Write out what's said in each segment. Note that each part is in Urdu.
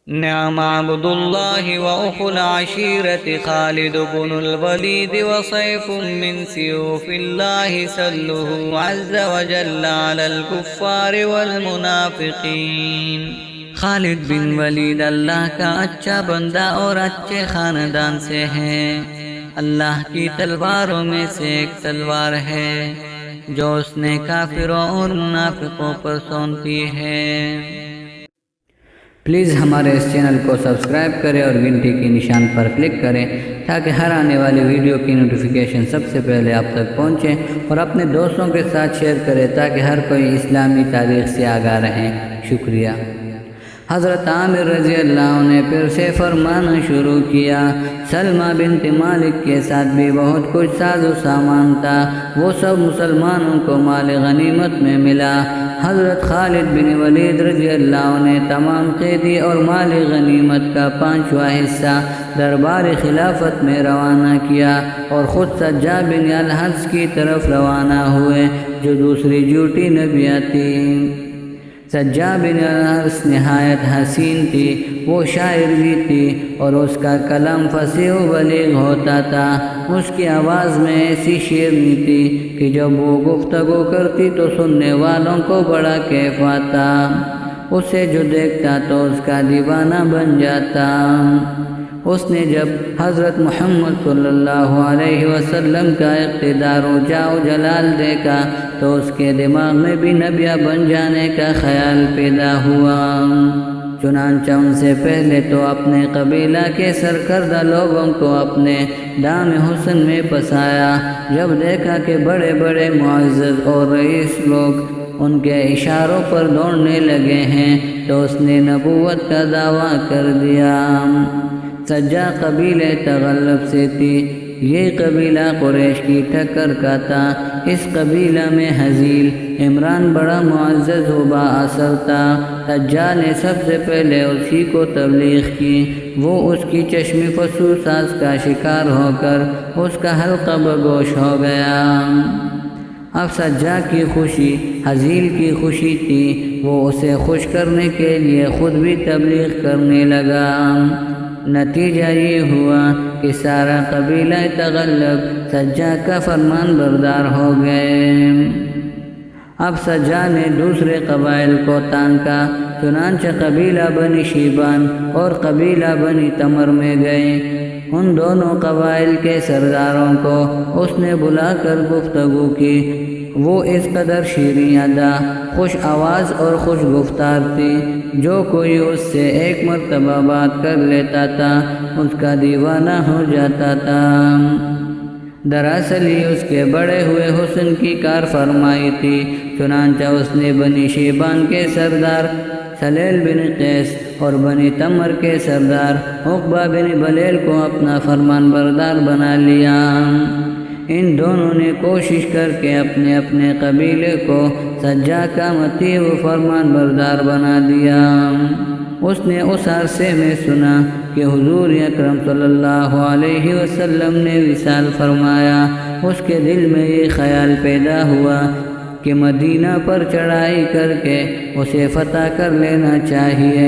نعم عبد الله وأخو العشيرة خالد بن الوليد وسيف من سيوف الله سله عز وجل على الكفار والمنافقين۔ خالد بن ولید اللہ کا اچھا بندہ اور اچھے خاندان سے ہے۔ اللہ کی تلواروں میں سے ایک تلوار ہے جو اس نے کافروں اور منافقوں پر سونپی ہے۔ پلیز ہمارے اس چینل کو سبسکرائب کریں اور گھنٹی کی نشان پر کلک کریں تاکہ ہر آنے والی ویڈیو کی نوٹیفیکیشن سب سے پہلے آپ تک پہنچے، اور اپنے دوستوں کے ساتھ شیئر کریں تاکہ ہر کوئی اسلامی تاریخ سے آگاہ رہیں۔ شکریہ۔ حضرت عامر رضی اللہ عنہ نے پھر سے فرمانا شروع کیا، سلمہ بنت مالک کے ساتھ بھی بہت کچھ ساز و سامان تھا، وہ سب مسلمانوں کو مال غنیمت میں ملا۔ حضرت خالد بن ولید رضی اللہ عنہ نے تمام قیدی اور مال غنیمت کا 5واں حصہ دربار خلافت میں روانہ کیا اور خود سجاد بن الحظ کی طرف روانہ ہوئے جو دوسری جھوٹی نبیہ تھی۔ سجاد بن الحظ نہایت حسین تھی، وہ شاعر بھی تھی اور اس کا کلام فصیح و بلیغ ہوتا تھا۔ اس کی آواز میں ایسی شیرینی تھی کہ جب وہ گفتگو کرتی تو سننے والوں کو بڑا کیف آتا، اسے جو دیکھتا تو اس کا دیوانہ بن جاتا۔ اس نے جب حضرت محمد صلی اللہ علیہ وسلم کا اقتدار و جاہ و جلال دیکھا تو اس کے دماغ میں بھی نبیہ بن جانے کا خیال پیدا ہوا۔ چنانچہ ان سے پہلے تو اپنے قبیلہ کے سرکردہ لوگوں کو اپنے دام حسن میں پسایا۔ جب دیکھا کہ بڑے بڑے معزز اور رئیس لوگ ان کے اشاروں پر دوڑنے لگے ہیں تو اس نے نبوت کا دعویٰ کر دیا۔ سجا قبیلہ تغلب سے تھی، یہ قبیلہ قریش کی ٹکر کا تھا۔ اس قبیلہ میں حزیل عمران بڑا معزز و با اثر تھا۔ سجا نے سب سے پہلے اسی کو تبلیغ کی، وہ اس کی چشم فسوس کا شکار ہو کر اس کا حلقہ بگوش ہو گیا۔ اب سجا کی خوشی حزیل کی خوشی تھی، وہ اسے خوش کرنے کے لیے خود بھی تبلیغ کرنے لگا۔ نتیجہ یہ ہوا کہ سارا قبیلہ تغلب سجا کا فرمان بردار ہو گئے۔ اب سجا نے دوسرے قبائل کو تانکا، چنانچہ قبیلہ بنی شیبان اور قبیلہ بنی تمر میں گئے۔ ان دونوں قبائل کے سرداروں کو اس نے بلا کر گفتگو کی، وہ اس قدر شیریں ادا، خوش آواز اور خوش گفتار تھی، جو کوئی اس سے ایک مرتبہ بات کر لیتا تھا اس کا دیوانہ ہو جاتا تھا۔ دراصل ہی اس کے بڑے ہوئے حسن کی کار فرمائی تھی، چنانچہ اس نے بنی شیبان کے سردار سلیل بن قیس اور بنی تمر کے سردار عقبہ بن بلیل کو اپنا فرمان بردار بنا لیا۔ ان دونوں نے کوشش کر کے اپنے اپنے قبیلے کو سجا کا مطیع و فرمان بردار بنا دیا۔ اس نے اس عرصے میں سنا کہ حضور اکرم صلی اللہ علیہ وسلم نے وصال فرمایا۔ اس کے دل میں یہ خیال پیدا ہوا کہ مدینہ پر چڑھائی کر کے اسے فتح کر لینا چاہیے۔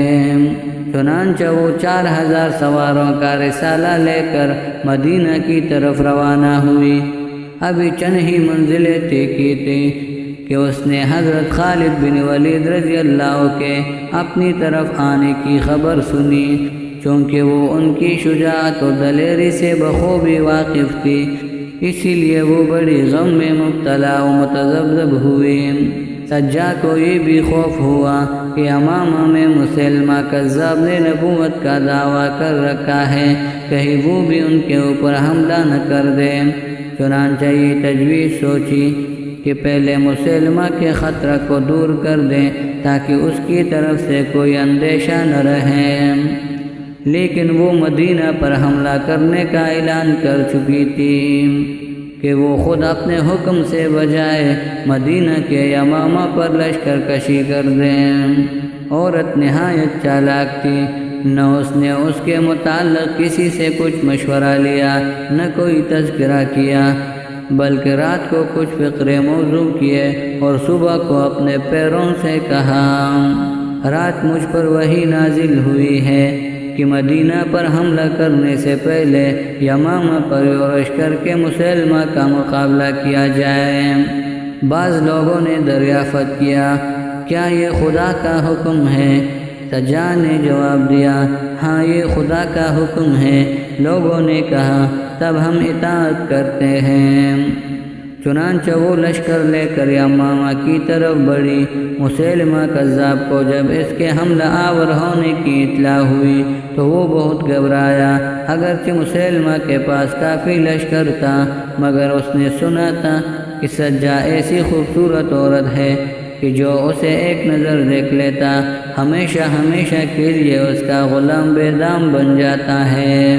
چنانچہ وہ 4000 سواروں کا رسالہ لے کر مدینہ کی طرف روانہ ہوئی۔ ابھی چند ہی منزلیں طے کی تھیں کہ اس نے حضرت خالد بن ولید رضی اللہ کے اپنی طرف آنے کی خبر سنی، چونکہ وہ ان کی شجاعت و دلیری سے بخوبی واقف تھی، اسی لیے وہ بڑی غم میں مبتلا و متذبذب ہوئی۔ سجا کو یہ بھی خوف ہوا کہ امامہ میں مسلمہ کذاب نے نبوت کا دعویٰ کر رکھا ہے، کہیں وہ بھی ان کے اوپر حملہ نہ کر دے۔ چنانچہ یہ تجویز سوچی کہ پہلے مسلمہ کے خطرہ کو دور کر دیں تاکہ اس کی طرف سے کوئی اندیشہ نہ رہے، لیکن وہ مدینہ پر حملہ کرنے کا اعلان کر چکی تھی کہ وہ خود اپنے حکم سے بجائے مدینہ کے یمامہ پر لشکر کشی کر دیں۔ عورت نہایت چالاک تھی، نہ اس نے اس کے متعلق کسی سے کچھ مشورہ لیا، نہ کوئی تذکرہ کیا، بلکہ رات کو کچھ فقرے موضوع کیے اور صبح کو اپنے پیروں سے کہا، رات مجھ پر وحی نازل ہوئی ہے کہ مدینہ پر حملہ کرنے سے پہلے یمامہ پر یورش کر کے مسلمہ کا مقابلہ کیا جائے۔ بعض لوگوں نے دریافت کیا کیا یہ خدا کا حکم ہے؟ سجاد نے جواب دیا ہاں یہ خدا کا حکم ہے۔ لوگوں نے کہا تب ہم اطاعت کرتے ہیں۔ چنانچہ وہ لشکر لے کر یمامہ کی طرف بڑھی۔ مسلمہ کذاب کو جب اس کے حملہ آور ہونے کی اطلاع ہوئی تو وہ بہت گھبرایا۔ اگرچہ مسلمہ کے پاس کافی لشکر تھا مگر اس نے سنا تھا کہ سجا ایسی خوبصورت عورت ہے کہ جو اسے ایک نظر دیکھ لیتا ہمیشہ ہمیشہ کے لیے اس کا غلام بے دام بن جاتا ہے۔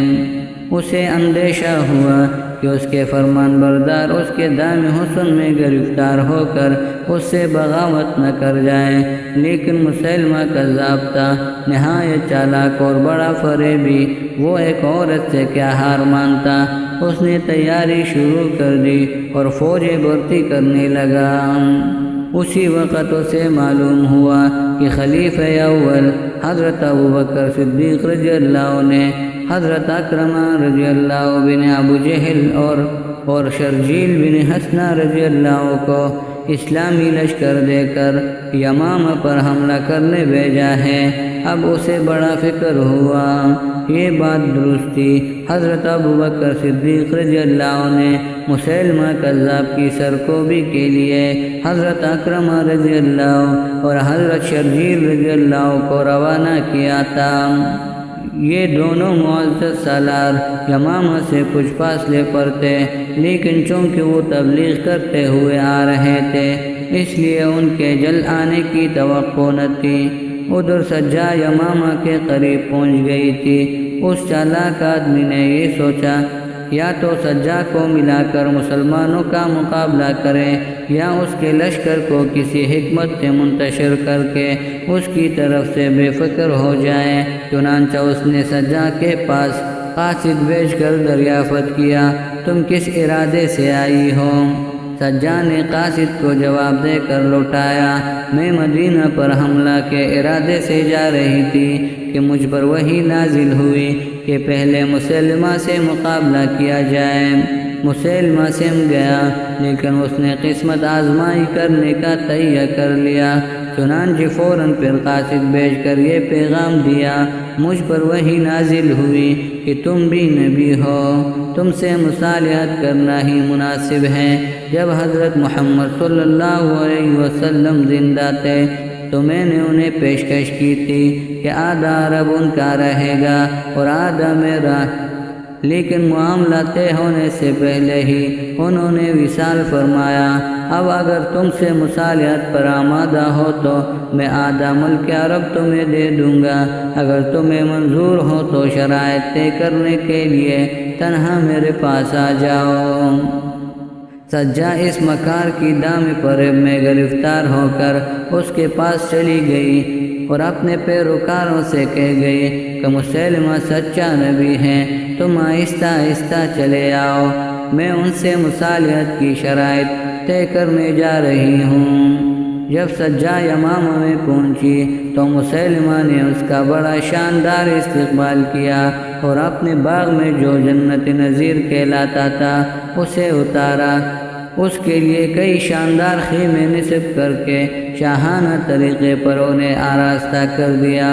اسے اندیشہ ہوا کہ اس کے فرمان بردار اس کے دام حسن میں گرفتار ہو کر اس سے بغاوت نہ کر جائیں، لیکن مسلمہ کذاب تھا، نہایت چالاک اور بڑا فریبی۔ وہ ایک عورت سے کیا ہار مانتا۔ اس نے تیاری شروع کر دی اور فوجیں بھرتی کرنے لگا۔ اسی وقت اسے معلوم ہوا کہ خلیفہ اول حضرت ابوبکر صدیق رضی اللہ نے حضرت اکرمہ رضی اللہ بن ابو جہل اور شرجیل بن حسنہ رضی اللہ کو اسلامی لشکر دے کر یمامہ پر حملہ کرنے بھیجا ہے۔ اب اسے بڑا فکر ہوا۔ یہ بات درست تھی۔ حضرت ابوبکر صدیق رضی اللہ نے مسلمہ کذاب کی سرکوبی کے لیے حضرت اکرمہ رضی اللہ اور حضرت شرجیل رضی اللہ کو روانہ کیا تھا۔ یہ دونوں معزز سالار یمامہ سے کچھ فاصلے پر تھے، لیکن چونکہ وہ تبلیغ کرتے ہوئے آ رہے تھے اس لیے ان کے جل آنے کی توقع نہ تھی۔ ادھر سجا یمامہ کے قریب پہنچ گئی تھی۔ اس چالاک آدمی نے یہ سوچا یا تو سجا کو ملا کر مسلمانوں کا مقابلہ کریں یا اس کے لشکر کو کسی حکمت سے منتشر کر کے اس کی طرف سے بے فکر ہو جائیں۔ چنانچہ اس نے سجا کے پاس قاصد بھیج کر دریافت کیا تم کس ارادے سے آئی ہو؟ سجا نے قاصد کو جواب دے کر لوٹایا میں مدینہ پر حملہ کے ارادے سے جا رہی تھی کہ مجھ پر وحی نازل ہوئی کہ پہلے مسلمہ سے مقابلہ کیا جائے۔ مسلمہ سم گیا لیکن اس نے قسمت آزمائی کرنے کا تیہ کر لیا۔ چنانچہ فوراً پھر قاصد بھیج کر یہ پیغام دیا مجھ پر وحی نازل ہوئی کہ تم بھی نبی ہو، تم سے مصالحت کرنا ہی مناسب ہے۔ جب حضرت محمد صلی اللہ علیہ وسلم زندہ تھے تو میں نے انہیں پیشکش کی تھی کہ آدھا عرب ان کا رہے گا اور آدھا میرا، لیکن معاملہ طے ہونے سے پہلے ہی انہوں نے وصال فرمایا۔ اب اگر تم سے مصالحت پر آمادہ ہو تو میں آدھا ملک عرب تمہیں دے دوں گا، اگر تمہیں منظور ہو تو شرائط طے کرنے کے لیے تنہا میرے پاس آ جاؤ۔ سجا اس مکار کی دام فریب میں گرفتار ہو کر اس کے پاس چلی گئی اور اپنے پیروکاروں سے کہہ گئی کہ مسلمہ سچا نبی ہے، تم آہستہ آہستہ چلے آؤ، میں ان سے مصالحت کی شرائط طے کرنے جا رہی ہوں۔ جب سجا یمامہ میں پہنچی تو مسلمہ نے اس کا بڑا شاندار استقبال کیا اور اپنے باغ میں جو جنت نظیر کہلاتا تھا اسے اتارا۔ اس کے لیے کئی شاندار خیمے نصب کر کے شاہانہ طریقے پر انہیں آراستہ کر دیا۔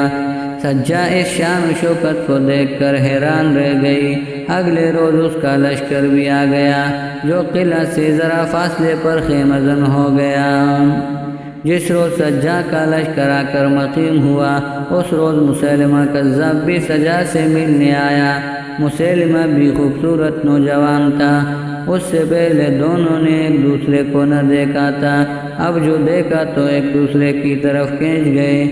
سجا اس شان و شوکت کو دیکھ کر حیران رہ گئی۔ اگلے روز اس کا لشکر بھی آ گیا جو قلعہ سے ذرا فاصلے پر خیمہ زن ہو گیا۔ جس روز سجا کا لشکر آ کر مقیم ہوا اس روز مسلمہ کذاب بھی سجا سے ملنے آیا۔ مسلمہ بھی خوبصورت نوجوان تھا، اس سے پہلے دونوں نے ایک دوسرے کو نہ دیکھا تھا، اب جو دیکھا تو ایک دوسرے کی طرف کھینچ گئے۔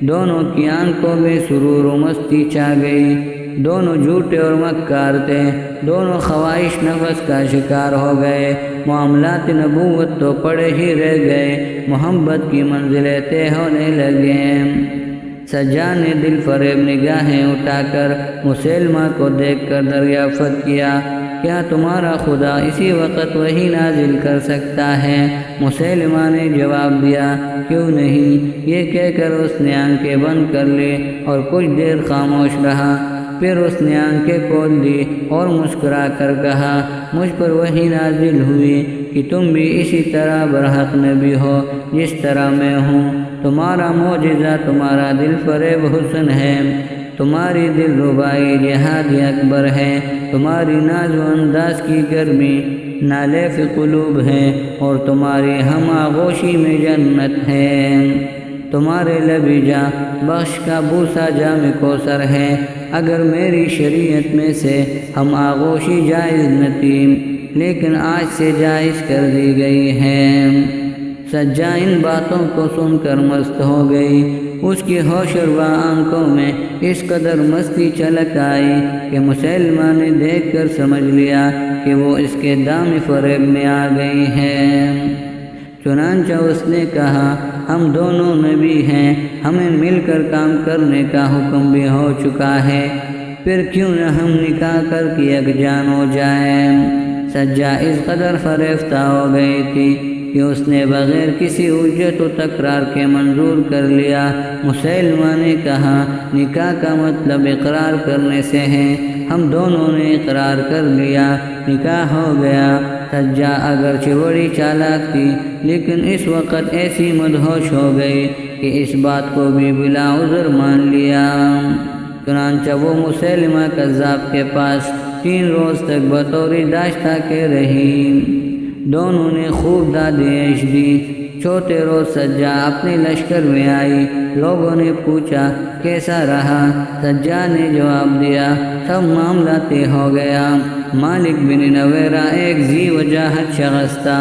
دونوں کی آنکھوں میں سرور و مستی چھا گئی۔ دونوں جھوٹے اور مکار تھے، دونوں خواہش نفس کا شکار ہو گئے۔ معاملات نبوت تو پڑے ہی رہ گئے، محبت کی منزلیں طے ہونے لگے۔ سجا نے دل فریب نگاہیں اٹھا کر مسلمہ کو دیکھ کر دریافت کیا کیا تمہارا خدا اسی وقت وہی نازل کر سکتا ہے؟ مسیلمہ نے جواب دیا کیوں نہیں۔ یہ کہہ کر اس نے آنکھیں بند کر لی اور کچھ دیر خاموش رہا، پھر اس نے آنکھیں کھول لی اور مسکرا کر کہا مجھ پر وحی نازل ہوئی کہ تم بھی اسی طرح برحق نبی ہو جس طرح میں ہوں۔ تمہارا معجزہ تمہارا دل فریب حسن ہے، تمہاری دل ربائی جہاد اکبر ہے، تمہاری ناز و انداز کی گرمی نالیف قلوب ہے اور تمہاری ہم آغوشی میں جنت ہے، تمہارے لبی جا بخش کا بوسا جام کوثر ہے۔ اگر میری شریعت میں سے ہم آغوشی جائز نہ تھی لیکن آج سے جائز کر دی گئی ہے۔ سجا ان باتوں کو سن کر مست ہو گئی، اس کی ہوش و آنکھوں میں اس قدر مستی چلک آئی کہ مسیلمہ نے دیکھ کر سمجھ لیا کہ وہ اس کے دام فریب میں آ گئی ہے۔ چنانچہ اس نے کہا ہم دونوں نبی ہیں، ہمیں مل کر کام کرنے کا حکم بھی ہو چکا ہے، پھر کیوں نہ ہم نکاح کر کے یکجان ہو جائیں۔ سجا اس قدر فریفتہ ہو گئی تھی کہ اس نے بغیر کسی حجت و تکرار کے منظور کر لیا۔ مسیلمہ نے کہا نکاح کا مطلب اقرار کرنے سے ہے، ہم دونوں نے اقرار کر لیا، نکاح ہو گیا۔ سجا اگرچہ بڑی چالاک تھی لیکن اس وقت ایسی مدہوش ہو گئی کہ اس بات کو بھی بلا عذر مان لیا۔ چنانچہ وہ مسیلمہ کذاب کے پاس 3 روز تک بطور داشتہ کے رہی، دونوں نے خوب دادیش دی۔ چوتھے روز سجا اپنے لشکر میں آئی، لوگوں نے پوچھا کیسا رہا؟ سجا نے جواب دیا سب معاملہ طے ہو گیا۔ مالک بن نویرہ ایک ذی وجاہت شخص تھا،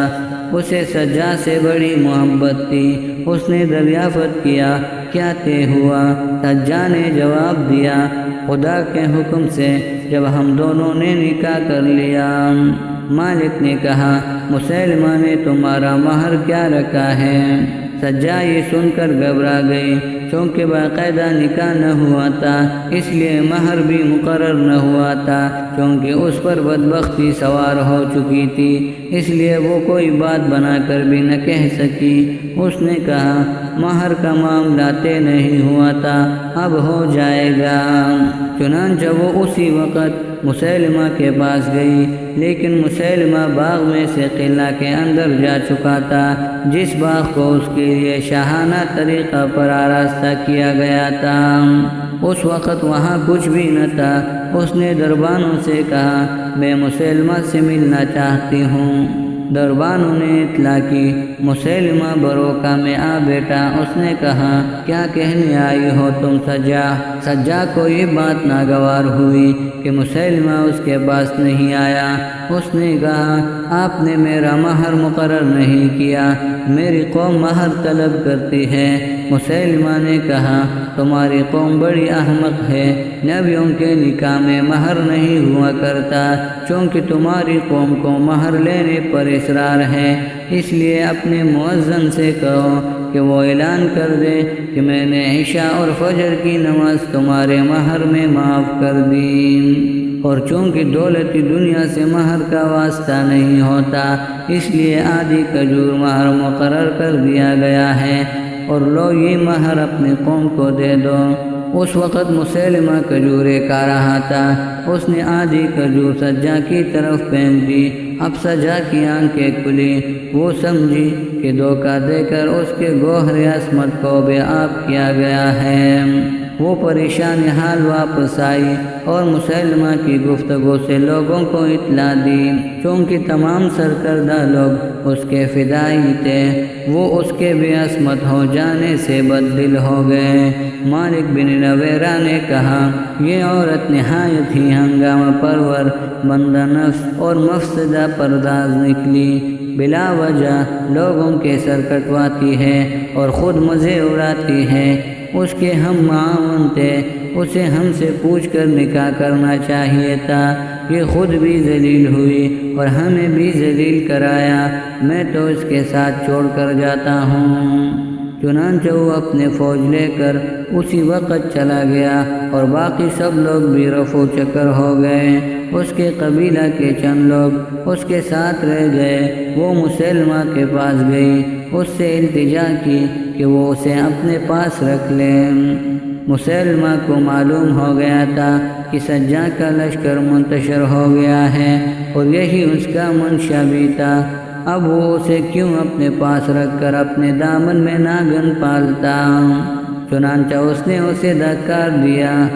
اسے سجا سے بڑی محبت تھی، اس نے دریافت کیا کیا طے ہوا؟ سجا نے جواب دیا خدا کے حکم سے جب ہم دونوں نے نکاح کر لیا۔ مالک نے کہا مسیلمہ نے تمہارا مہر کیا رکھا ہے؟ سجا یہ سن کر گھبرا گئی، چونکہ باقاعدہ نکاح نہ ہوا تھا اس لیے مہر بھی مقرر نہ ہوا تھا، چونکہ اس پر بدبختی سوار ہو چکی تھی، اس لیے وہ کوئی بات بنا کر بھی نہ کہہ سکی۔ اس نے کہا مہر کا معاملہ طے نہیں ہوا تھا، اب ہو جائے گا۔ چنانچہ وہ اسی وقت مسیلمہ کے پاس گئی، لیکن مسیلمہ باغ میں سے قلعہ کے اندر جا چکا تھا، جس باغ کو اس کے لیے شاہانہ طریقہ پر آراستہ کیا گیا تھا۔ اس وقت وہاں کچھ بھی نہ تھا۔ اس نے دربانوں سے کہا میں مسیلمہ سے ملنا چاہتی ہوں۔ دربانوں نے اطلاع کی مسیلمہ بروکا میں آ بیٹا۔ اس نے کہا کیا کہنے آئی ہو تم سجا؟ سجا کو یہ بات ناگوار ہوئی کہ مسیلمہ اس کے پاس نہیں آیا۔ اس نے کہا آپ نے میرا مہر مقرر نہیں کیا، میری قوم مہر طلب کرتی ہے۔ مسیلمہ نے کہا تمہاری قوم بڑی احمق ہے، نبیوں کے نکاح میں مہر نہیں ہوا کرتا، چونکہ تمہاری قوم کو مہر لینے پر اصرار ہے، اس لیے اپنے مؤذن سے کہو کہ وہ اعلان کر دے کہ میں نے عشاء اور فجر کی نماز تمہارے مہر میں معاف کر دی۔ اور چونکہ دولتی دنیا سے مہر کا واسطہ نہیں ہوتا، اس لیے آدھی کھجور مہر مقرر کر دیا گیا ہے، اور لو یہ مہر اپنی قوم کو دے دو۔ اس وقت مسیلمہ کھجوریں کھا رہا تھا، اس نے آدھی کھجور سجا کی طرف پھینک دی۔ اب سجا کی آنکھیں کھلی، وہ سمجھی کہ دھوکہ دے کر اس کے گوہر عصمت کو بے آب کیا گیا ہے۔ وہ پریشان حال واپس آئی اور مسیلمہ کی گفتگو سے لوگوں کو اطلاع دی، چونکہ تمام سرکردہ لوگ اس کے فدائی تھے، وہ اس کے بے عصمت ہو جانے سے بددل ہو گئے۔ مالک بن نویرہ نے کہا یہ عورت نہایت ہی ہنگامہ پرور، بندہ نفس اور مفسدہ پرداز نکلی، بلا وجہ لوگوں کے سر کٹواتی ہے اور خود مزے اڑاتی ہے۔ اس کے ہم معاون تھے، اسے ہم سے پوچھ کر نکاح کرنا چاہیے تھا، یہ خود بھی ذلیل ہوئی اور ہمیں بھی ذلیل کرایا، میں تو اس کے ساتھ چھوڑ کر جاتا ہوں۔ چنانچہ وہ اپنے فوج لے کر اسی وقت چلا گیا اور باقی سب لوگ بھی رفو چکر ہو گئے۔ اس کے قبیلہ کے چند لوگ اس کے ساتھ رہ گئے۔ وہ مسلمہ کے پاس گئی، اس سے التجا کی کہ وہ اسے اپنے پاس رکھ لے۔ مسلمہ کو معلوم ہو گیا تھا کہ سجا کا لشکر منتشر ہو گیا ہے اور یہی اس کا منشا بھی تھا۔ اب وہ اسے کیوں اپنے پاس رکھ کر اپنے دامن میں ناگن پالتا؟ چنانچہ اس نے اسے دھکار دیا۔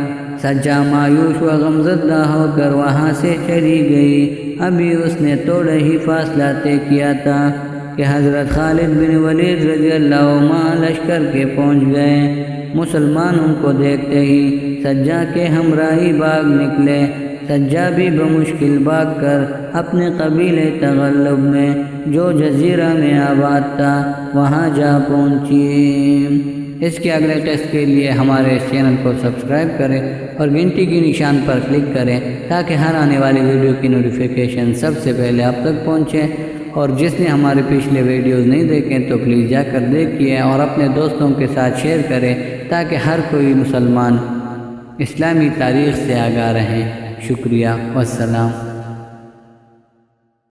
سجا مایوس و غمزدہ ہو کر وہاں سے چلی گئی۔ ابھی اس نے تھوڑا ہی فاصلہ طے کیا تھا کہ حضرت خالد بن ولید رضی اللہ عنہ لشکر کے پہنچ گئے۔ مسلمانوں کو دیکھتے ہی سجا کے ہمراہی باغ نکلے۔ سجا بھی بمشکل بھاگ کر اپنے قبیلے تغلب میں جو جزیرہ میں آباد تھا وہاں جا پہنچی۔ اس کے اگلے ٹیسٹ کے لیے ہمارے اس چینل کو سبسکرائب کریں اور گھنٹی کی نشان پر کلک کریں تاکہ ہر آنے والی ویڈیو کی نوٹیفیکیشن سب سے پہلے آپ تک پہنچے۔ اور جس نے ہمارے پچھلے ویڈیوز نہیں دیکھیں تو پلیز جا کر دیکھیے اور اپنے دوستوں کے ساتھ شیئر کریں تاکہ ہر کوئی مسلمان اسلامی تاریخ سے آگاہ رہیں۔ شکریہ والسلام۔